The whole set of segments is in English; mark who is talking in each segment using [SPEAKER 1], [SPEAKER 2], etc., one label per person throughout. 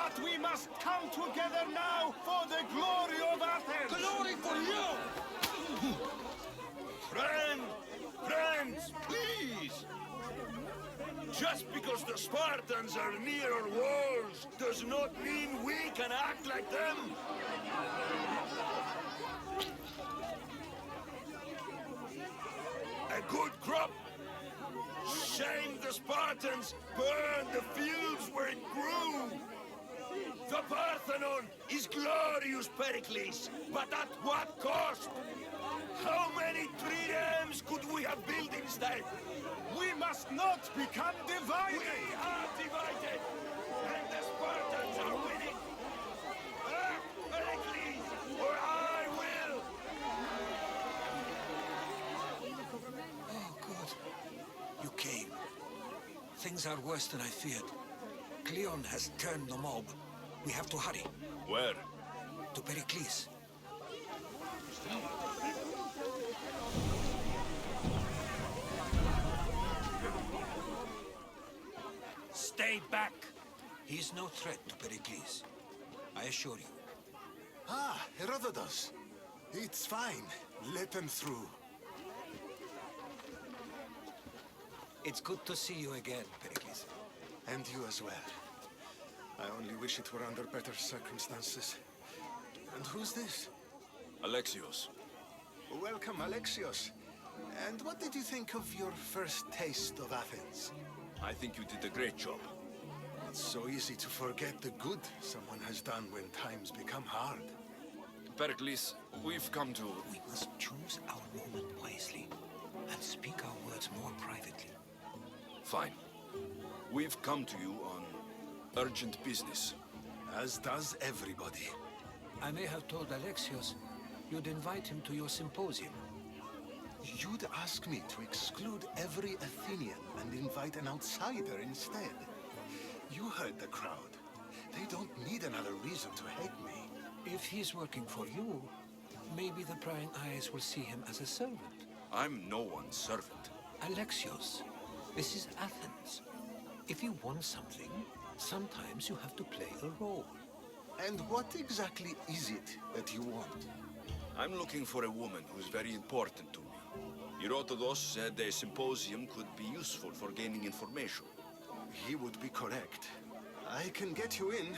[SPEAKER 1] But we must come together now for the glory of Athens!
[SPEAKER 2] Glory for you!
[SPEAKER 3] Friends, please! Just because the Spartans are near our walls does not mean we can act like them! A good crop! Shame the Spartans burned the fields where it grew! The Parthenon is glorious, Perikles, but at what cost? How many triremes could we have built instead?
[SPEAKER 1] We must not become divided!
[SPEAKER 3] We are divided, and the Spartans are winning! Act, Perikles, or I will!
[SPEAKER 2] Oh, good. You came. Things are worse than I feared. Cleon has turned the mob. We have to hurry.
[SPEAKER 3] Where?
[SPEAKER 2] To Perikles. Stay back! He's no threat to Perikles. I assure you.
[SPEAKER 4] Ah, Herodotus. It's fine. Let them through.
[SPEAKER 2] It's good to see you again, Perikles.
[SPEAKER 4] And you as well. I only wish it were under better circumstances. And who's this?
[SPEAKER 3] Alexios.
[SPEAKER 4] Welcome, Alexios. And what did you think of your first taste of Athens?
[SPEAKER 3] I think you did a great job.
[SPEAKER 4] It's so easy to forget the good someone has done when times become hard.
[SPEAKER 3] Perikles, we've come to...
[SPEAKER 2] We must choose our moment wisely and speak our words more privately.
[SPEAKER 3] Fine. We've come to you on urgent business.
[SPEAKER 4] As does everybody.
[SPEAKER 2] I may have told Alexios you'd invite him to your symposium.
[SPEAKER 4] You'd ask me to exclude every Athenian and invite an outsider instead. You heard the crowd. They don't need another reason to hate me.
[SPEAKER 2] If he's working for you, maybe the prying eyes will see him as a servant.
[SPEAKER 3] I'm no one's servant.
[SPEAKER 2] Alexios, this is Athens. If you want something, sometimes you have to play a role.
[SPEAKER 4] And what exactly is it that you want?
[SPEAKER 3] I'm looking for a woman who's very important to me. Herodotus said a symposium could be useful for gaining information.
[SPEAKER 4] He would be correct. I can get you in,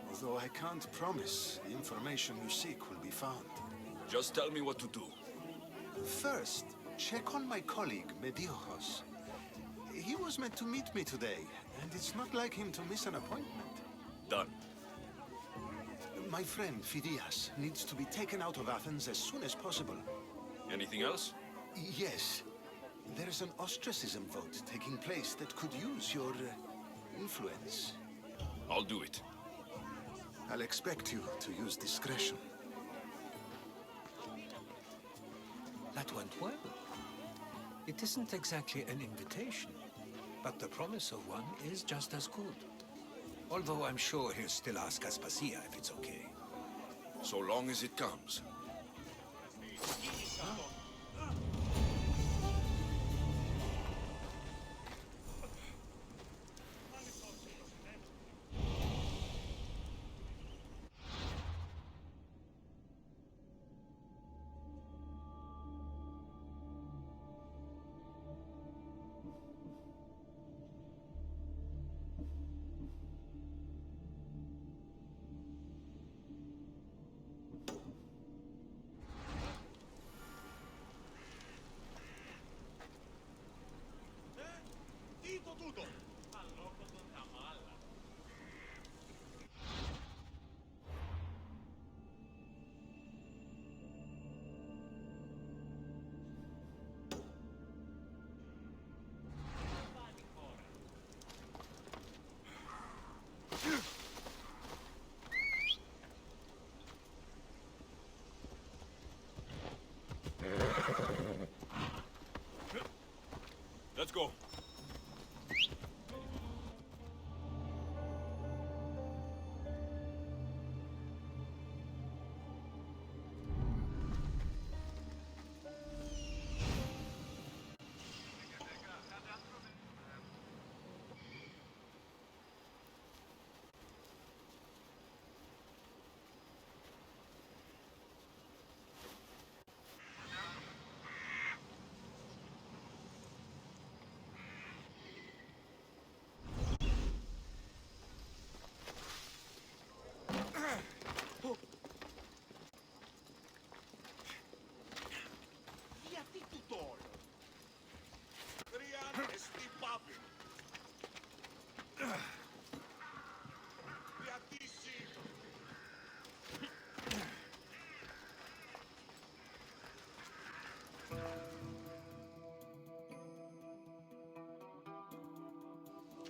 [SPEAKER 4] although I can't promise the information you seek will be found.
[SPEAKER 3] Just tell me what to do.
[SPEAKER 4] First, check on my colleague, Mediocos. He was meant to meet me today, and it's not like him to miss an appointment.
[SPEAKER 3] Done.
[SPEAKER 4] My friend, Phidias, needs to be taken out of Athens as soon as possible.
[SPEAKER 3] Anything else?
[SPEAKER 4] Yes. There's an ostracism vote taking place that could use your influence.
[SPEAKER 3] I'll do it.
[SPEAKER 4] I'll expect you to use discretion.
[SPEAKER 2] That went well. It isn't exactly an invitation, but the promise of one is just as good. Although I'm sure he'll still ask Aspasia if it's okay.
[SPEAKER 3] So long as it comes. Let's go.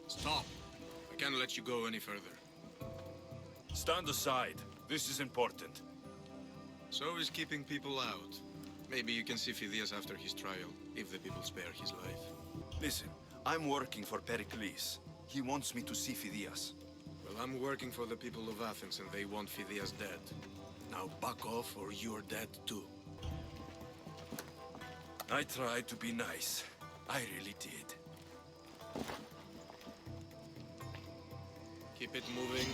[SPEAKER 5] Stop. I can't let you go any further.
[SPEAKER 3] Stand aside. This is important.
[SPEAKER 5] So is keeping people out. Maybe you can see Phidias after his trial, if the people spare his life.
[SPEAKER 3] Listen, I'm working for Perikles. He wants me to see Phidias.
[SPEAKER 5] Well, I'm working for the people of Athens, and they want Phidias dead. Now back off, or you're dead too.
[SPEAKER 3] I tried to be nice. I really did.
[SPEAKER 5] Keep it moving.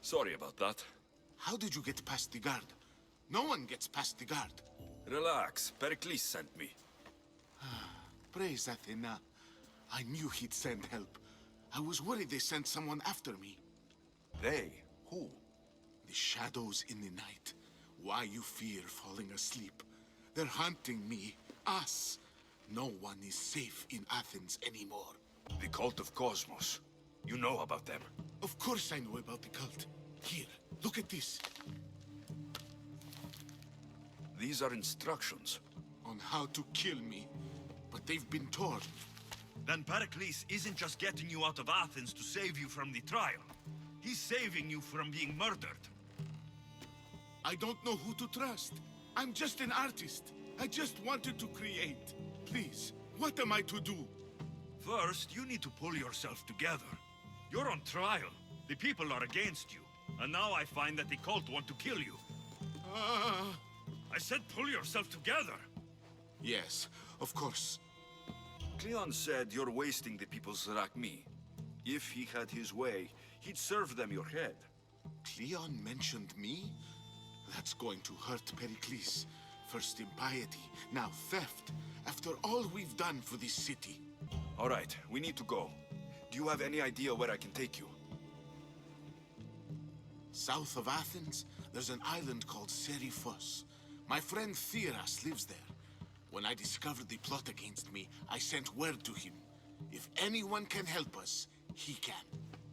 [SPEAKER 3] Sorry about that.
[SPEAKER 4] How did you get past the guard? No one gets past the guard.
[SPEAKER 3] Relax. Perikles sent me.
[SPEAKER 4] Praise Athena. I knew he'd send help. I was worried they sent someone after me.
[SPEAKER 3] They? Who?
[SPEAKER 4] The shadows in the night. Why you fear falling asleep? They're hunting me. Us. No one is safe in Athens anymore.
[SPEAKER 3] The cult of Cosmos. You know about them.
[SPEAKER 4] Of course I know about the cult. Here, look at this.
[SPEAKER 3] These are instructions.
[SPEAKER 4] On how to kill me. But they've been torn.
[SPEAKER 3] Then Perikles isn't just getting you out of Athens to save you from the trial. He's saving you from being murdered.
[SPEAKER 4] I don't know who to trust. I'm just an artist. I just wanted to create. Please, what am I to do?
[SPEAKER 3] First, you need to pull yourself together. You're on trial. The people are against you. And now I find that the cult want to kill you. I said pull yourself together.
[SPEAKER 4] Yes, of course.
[SPEAKER 3] Cleon said you're wasting the people's Zrakmi. If he had his way, he'd serve them your head.
[SPEAKER 4] Cleon mentioned me? That's going to hurt Perikles. First impiety, now theft. After all we've done for this city.
[SPEAKER 3] All right, we need to go. Do you have any idea where I can take you?
[SPEAKER 4] South of Athens, there's an island called Serifos. My friend Theras lives there. When I discovered the plot against me, I sent word to him. If anyone can help us, he can.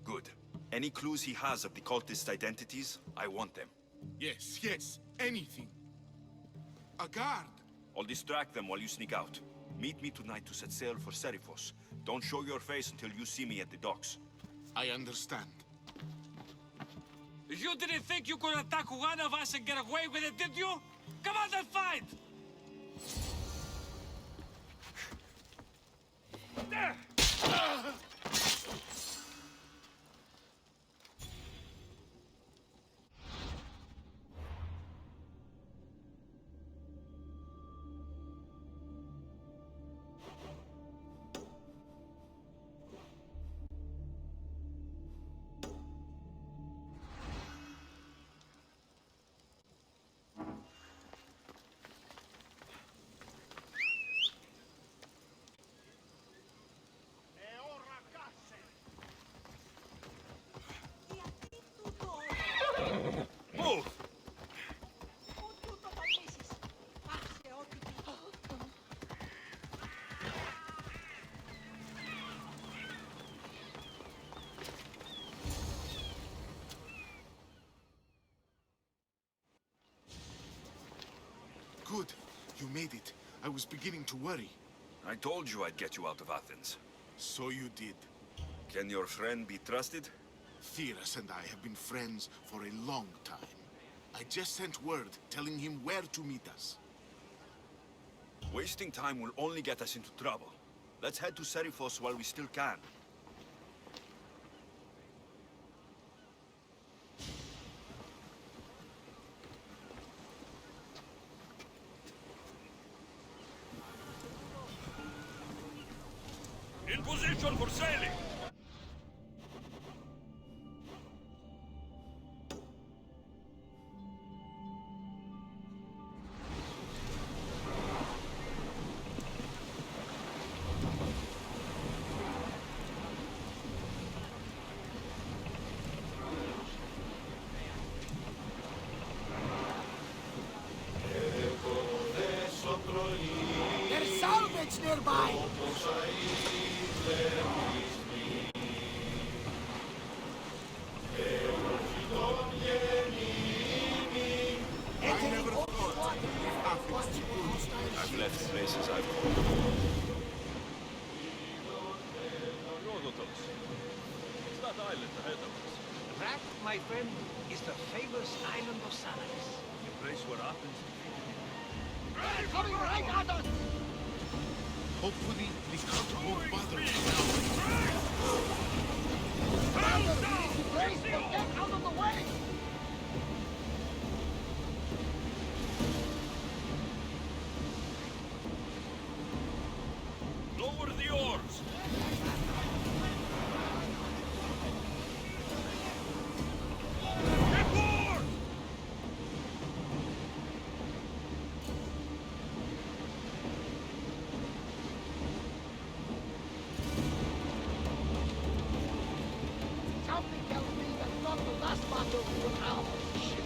[SPEAKER 3] Good. Any clues he has of the cultist identities, I want them.
[SPEAKER 4] Yes, yes, anything. A guard.
[SPEAKER 3] I'll distract them while you sneak out. Meet me tonight to set sail for Serifos. Don't show your face until you see me at the docks.
[SPEAKER 4] I understand.
[SPEAKER 6] You didn't think you could attack one of us and get away with it, did you? Come on and fight!
[SPEAKER 3] Move!
[SPEAKER 4] Good. You made it. I was beginning to worry.
[SPEAKER 3] I told you I'd get you out of Athens.
[SPEAKER 4] So you did.
[SPEAKER 3] Can your friend be trusted?
[SPEAKER 4] Theras and I have been friends for a long time. I just sent word telling him where to meet us.
[SPEAKER 3] Wasting time will only get us into trouble. Let's head to Serifos while we still can. In position for sailing!
[SPEAKER 1] There's salvage nearby!
[SPEAKER 4] I never thought of Athens to good.
[SPEAKER 3] I've left places I've called. It's that island ahead of us.
[SPEAKER 2] That, my friend, is the famous island of Salamis.
[SPEAKER 3] The place where Athens
[SPEAKER 1] They're coming right at us!
[SPEAKER 4] Hopefully, the cut won't bother us now.
[SPEAKER 1] Brace, but get out of the way!
[SPEAKER 3] lower the oars! Get board!
[SPEAKER 1] Something tells me that's not the last battle we will have on the ship.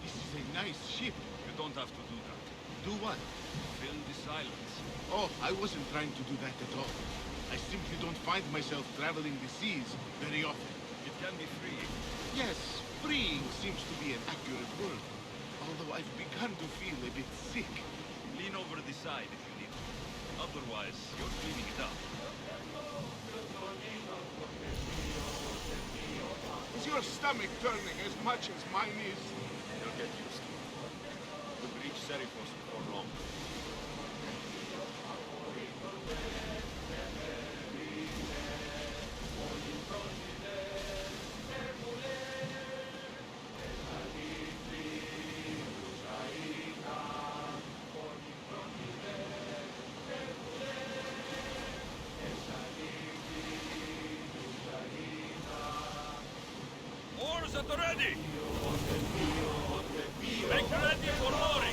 [SPEAKER 4] This is a nice ship.
[SPEAKER 3] You don't have to do that.
[SPEAKER 4] Do what?
[SPEAKER 3] Fill the silence.
[SPEAKER 4] Oh, I wasn't trying to do that at all. I simply don't find myself traveling the seas very often.
[SPEAKER 3] It can be freeing.
[SPEAKER 4] Yes, freeing seems to be an accurate word. Although I've begun to feel a bit sick.
[SPEAKER 3] Lean over the side if you need to. Otherwise, you're cleaning it up.
[SPEAKER 4] Is your stomach turning as much as mine is?
[SPEAKER 3] You'll get used to it. We'll reach Serifos before long. Oars at the ready! Make ready for mooring!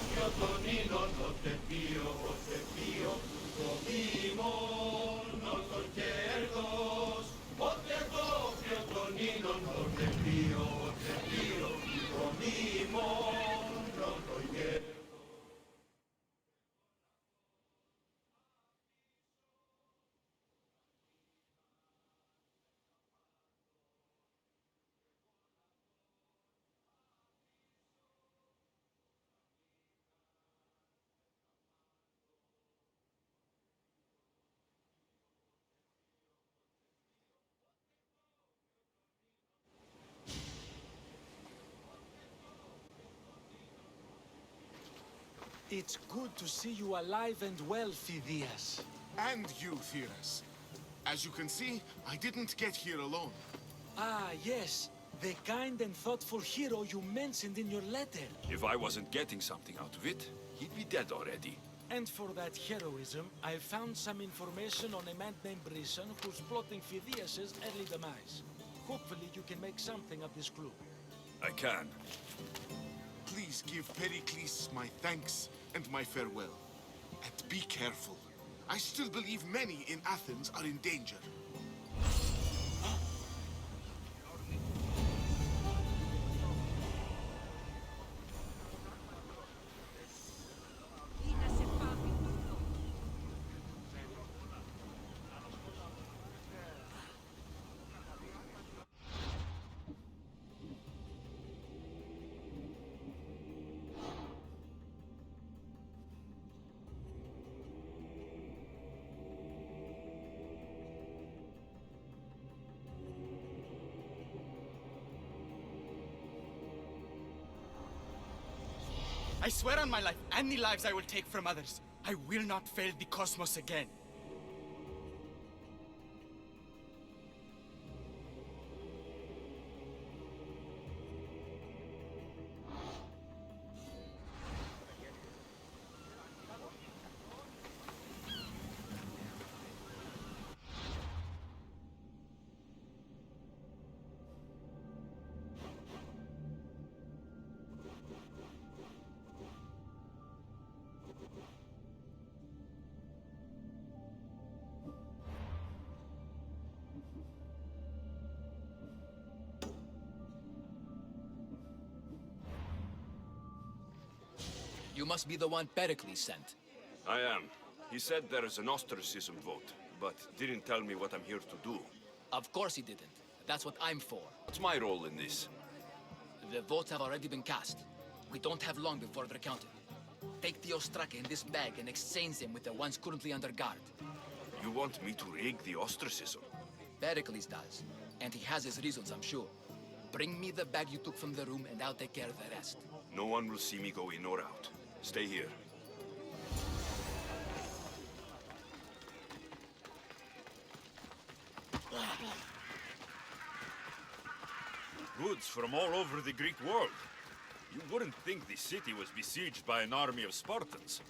[SPEAKER 6] It's good to see you alive and well, Phidias.
[SPEAKER 4] And you, Theras. As you can see, I didn't get here alone.
[SPEAKER 6] Ah, yes. The kind and thoughtful hero you mentioned in your letter.
[SPEAKER 3] If I wasn't getting something out of it, he'd be dead already.
[SPEAKER 6] And for that heroism, I found some information on a man named Brisson who's plotting Phidias' early demise. Hopefully you can make something of this clue.
[SPEAKER 3] I can.
[SPEAKER 4] Please give Perikles my thanks and my farewell. And be careful. I still believe many in Athens are in danger.
[SPEAKER 7] I swear on my life, any lives I will take from others. I will not fail the cosmos again.
[SPEAKER 8] You must be the one Perikles sent.
[SPEAKER 3] I am. He said there is an ostracism vote, but didn't tell me what I'm here to do.
[SPEAKER 8] Of course he didn't. That's what I'm for.
[SPEAKER 3] What's my role in this?
[SPEAKER 8] The votes have already been cast. We don't have long before they're counted. Take the ostraka in this bag and exchange them with the ones currently under guard.
[SPEAKER 3] You want me to rig the ostracism?
[SPEAKER 8] Perikles does. And he has his reasons, I'm sure. Bring me the bag you took from the room and I'll take care of the rest.
[SPEAKER 3] No one will see me go in or out. Stay here.
[SPEAKER 9] Goods from all over the Greek world. You wouldn't think the city was besieged by an army of Spartans.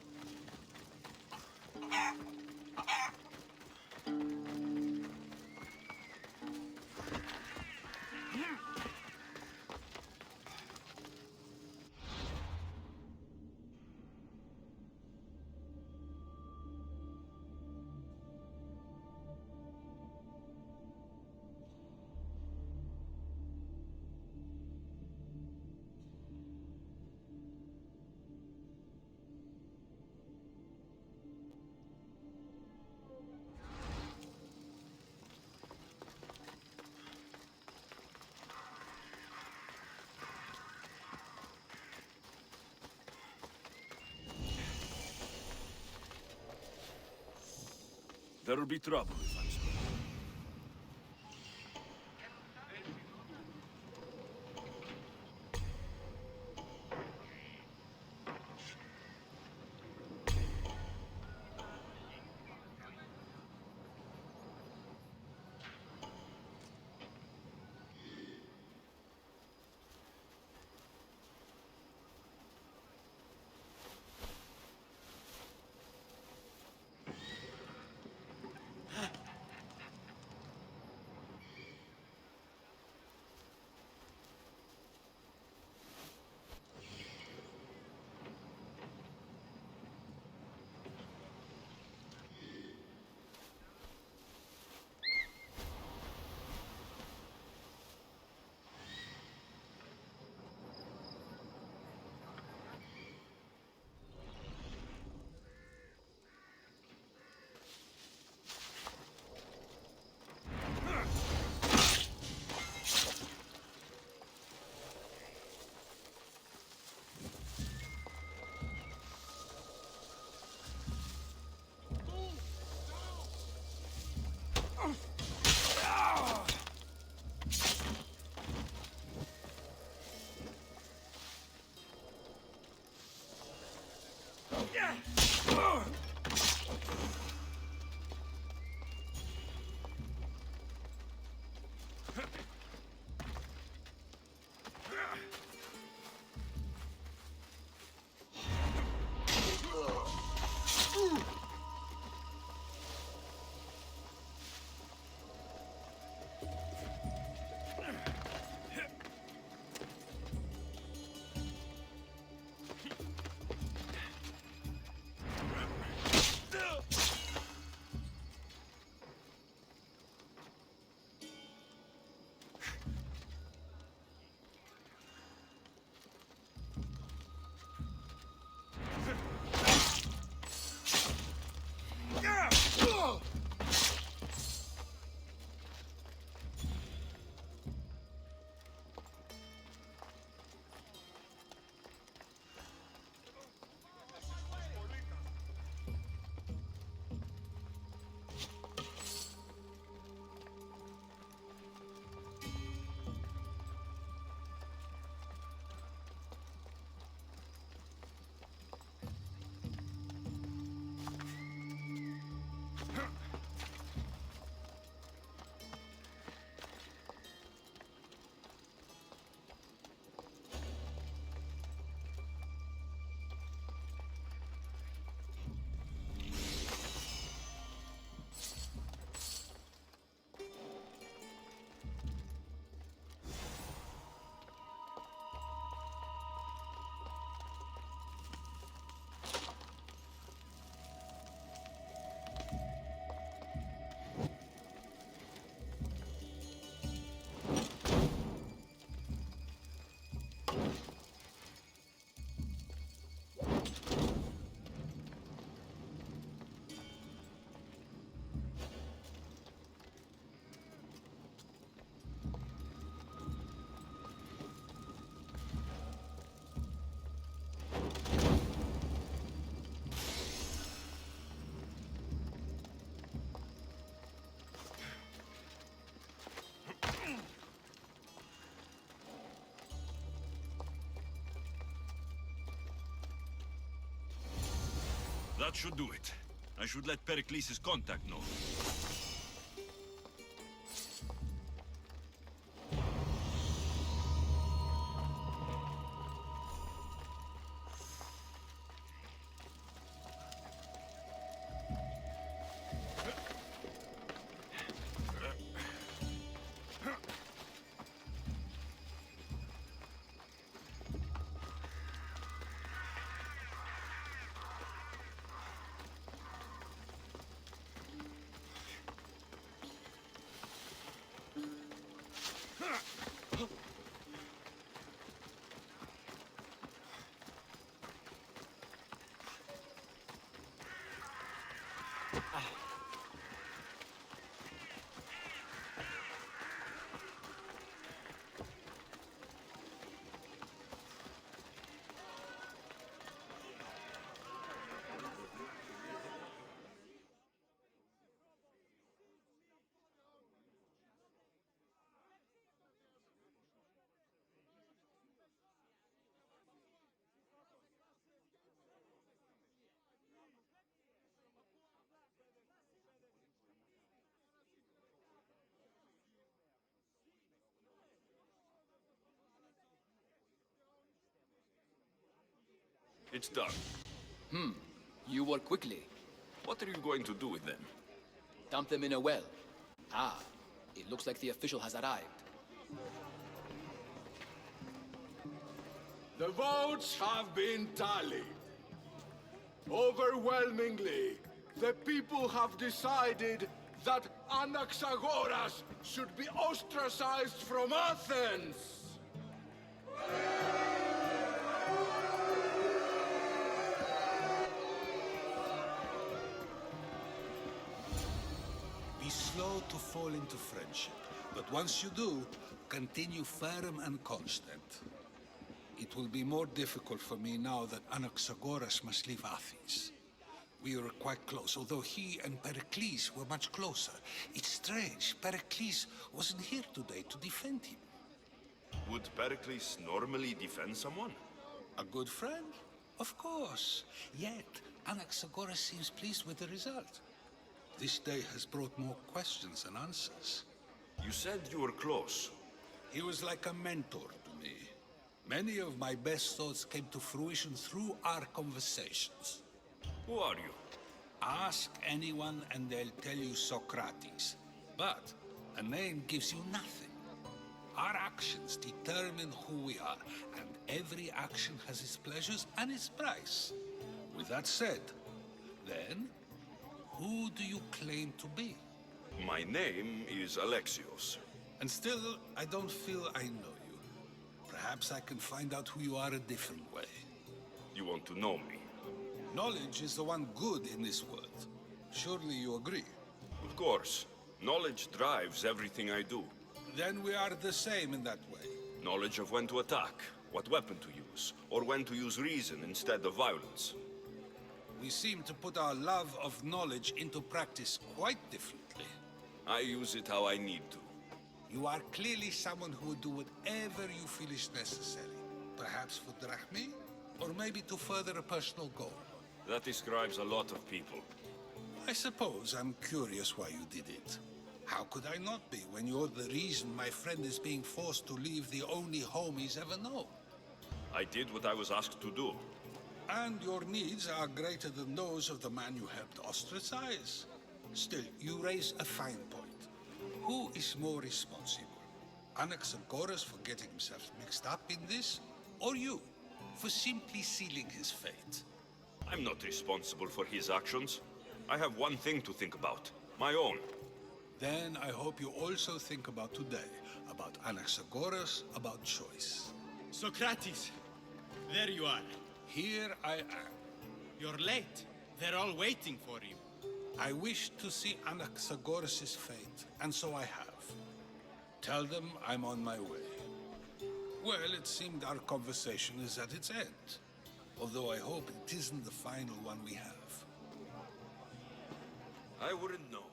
[SPEAKER 9] There'll be trouble if I'm spoken. That should do it. I should let Perikles' contact know. It's done.
[SPEAKER 8] You work quickly.
[SPEAKER 9] What are you going to do with them?
[SPEAKER 8] Dump them in a well. Ah, it looks like the official has arrived.
[SPEAKER 10] The votes have been tallied. Overwhelmingly, the people have decided that Anaxagoras should be ostracized from Athens!
[SPEAKER 2] Be slow to fall into friendship, but once you do, continue firm and constant. It will be more difficult for me now that Anaxagoras must leave Athens. We were quite close, although he and Perikles were much closer. It's strange, Perikles wasn't here today to defend him.
[SPEAKER 9] Would Perikles normally defend someone?
[SPEAKER 2] A good friend? Of course. Yet, Anaxagoras seems pleased with the result. This day has brought more questions than answers.
[SPEAKER 9] You said you were close.
[SPEAKER 2] He was like a mentor to me. Many of my best thoughts came to fruition through our conversations.
[SPEAKER 9] Who are you?
[SPEAKER 2] Ask anyone and they'll tell you Socrates. But a name gives you nothing. Our actions determine who we are, and every action has its pleasures and its price. With that said, then, who do you claim to be?
[SPEAKER 9] My name is Alexios.
[SPEAKER 2] And still, I don't feel I know you. Perhaps I can find out who you are a different way.
[SPEAKER 9] You want to know me?
[SPEAKER 2] Knowledge is the one good in this world. Surely you agree?
[SPEAKER 9] Of course. Knowledge drives everything I do.
[SPEAKER 2] Then we are the same in that way.
[SPEAKER 9] Knowledge of when to attack, what weapon to use, or when to use reason instead of violence.
[SPEAKER 2] We seem to put our love of knowledge into practice quite differently.
[SPEAKER 9] I use it how I need to.
[SPEAKER 2] You are clearly someone who would do whatever you feel is necessary. Perhaps for drachmae, or maybe to further a personal goal.
[SPEAKER 9] That describes a lot of people.
[SPEAKER 2] I suppose I'm curious why you did it. How could I not be when you're the reason my friend is being forced to leave the only home he's ever known?
[SPEAKER 9] I did what I was asked to do.
[SPEAKER 2] And your needs are greater than those of the man you helped ostracize. Still, you raise a fine point. Who is more responsible? Anaxagoras for getting himself mixed up in this, or you, for simply sealing his fate?
[SPEAKER 9] I'm not responsible for his actions. I have one thing to think about, my own.
[SPEAKER 2] Then I hope you also think about today, about Anaxagoras, about choice.
[SPEAKER 7] Socrates, there you are.
[SPEAKER 2] Here I am.
[SPEAKER 7] You're late. They're all waiting for you.
[SPEAKER 2] I wish to see Anaxagoras' fate, and so I have. Tell them I'm on my way. Well, it seemed our conversation is at its end. Although I hope it isn't the final one we have.
[SPEAKER 9] I wouldn't know.